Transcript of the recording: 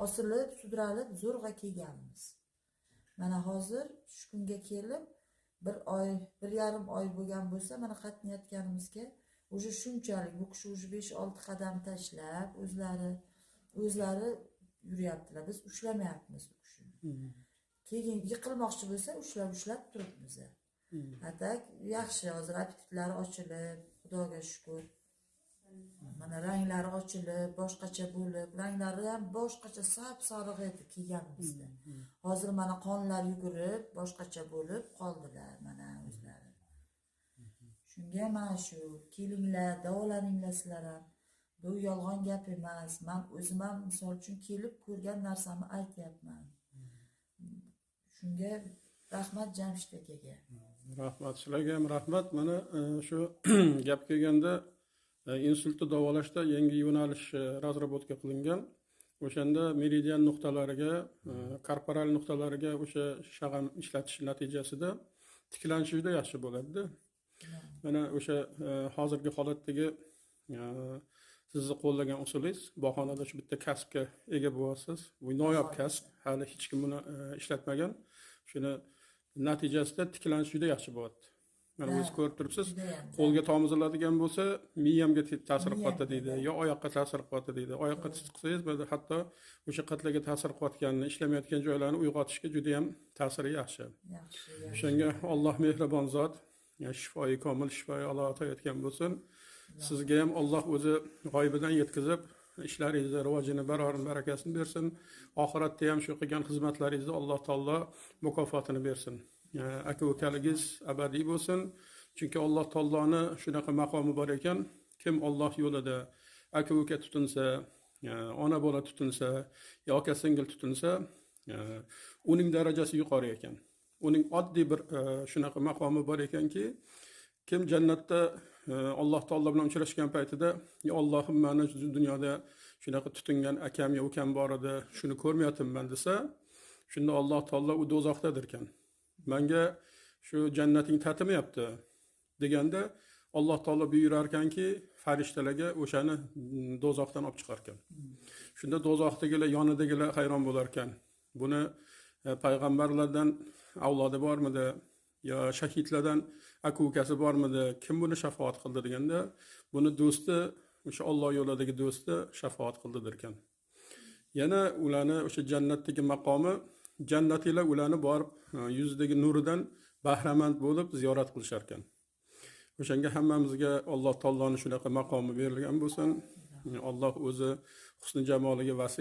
osilib, sudralib zo'rg'a kelganmiz. Mana hozir shu kunga kelib 1,5 oy bo'lgan bo'lsa, mana qatnayotganimizga уже shunchalik bu kishi уже 5-6 qadam tashlab o'zlari yuryaptilar. Biz ushlamayapmiz u kishini. Keyin yiqilmoqchi bo'lsa ushlab turibmiz. Atak yaxshi, hozir appetitlari ochilib, Xudoga shukr. Mana ranglari ochilib, boshqacha bo'lib, ranglari ham boshqacha sap-sariq edi kelganimizda. Hozir mana qonlar yugurib, boshqacha bo'lib qoldilar mana o'zlari. Shunga mana shu kelinglar, davolaninglar sizlar ham. Bu yolg'on gap emas. Men o'zim ham misol uchun kelib ko'rgan narsamni aytyapman. Shunga rahmat Jamshid akaga. Rahmat sizlarga ham rahmat. Mana shu gap kelganda insultni davolashda yangi yo'nalish razrabotka qilingan. O'shanda meridian nuqtalariga, korporal nuqtalariga o'sha shag'am ishlatish natijasida tiklanish juda yaxshi bo'ladi. Mana o'sha hozirgi holatdagi sizni qo'llagan usulingiz bahonada shu bitta kasbga ega bo'lyapsiz. Bu noyob kasb, hali hech kim buni ishlatmagan. Shuni natijasida tiklanish juda yaxshi bo'ladi. Mana o'zingiz ko'rib turibsiz, qo'lga tomiziladigan bo'lsa, miyamga ta'sir qilyapti deydi, yo oyoqqa ta'sir qilyapti deydi. Oyoqqa tiqsangiz, hatto o'sha qatlarga ta'sir qilayotganini, ishlamayotgan joylarni uyg'otishga juda ham ta'siri yaxshi. O'shanga Alloh mehribon zot, shifoyi komil, shifoyi alo atayotgan bo'lsin. Sizga ham Alloh o'zi g'oyibidan yetkazib, ishlaringizni rivojini, barakasini bersin. Oxiratda ham shu qilgan xizmatlaringizni Alloh taolo mukofotini bersin. Aka-ukaligingiz abadiy bo'lsin. Chunki Alloh taoloni shunaqa maqomi bor ekan, kim Alloh yo'lida aka-uka tutinsa, ona bola tutinsa, yo aka-singil tutinsa, uning darajasi yuqori ekan. Uning oddiy bir shunaqa maqomi bor ekanki, kim jannatda Alloh taolo bilan uchrashgan paytida, "Ya Allohim, meni dunyoda shunaqa tutingan akam yo ukam bor edi, shuni ko'rmayapman" desa, shunda Alloh taolo u do'zaxdadir ekan. Menga shu jannating tatimayapti deganda Alloh taolo buyurar ekanki, farishtalarga o'shani do'zaxdan olib chiqar ekan. Shunda do'zaxdagilar, yonidagilar hayron bo'lar ekan. Buni payg'ambarlardan avlodi bormidi? Yo shahidlardan aka-ukasi bormidi? Kim buni shafaat qildi deganda, buni do'sti, o'sha Alloh yo'lidagi do'sti shafaat qildidir ekan. Yana ularni o'sha jannatdagi maqomi, jannatilar ularni borib yuzidagi nuridan bahramand bo'lib ziyorat qilishar ekan. O'shanga hammamizga Alloh taoloning shunaqa maqomi berilgan bo'lsin. Alloh o'zi husni jamoliga vasil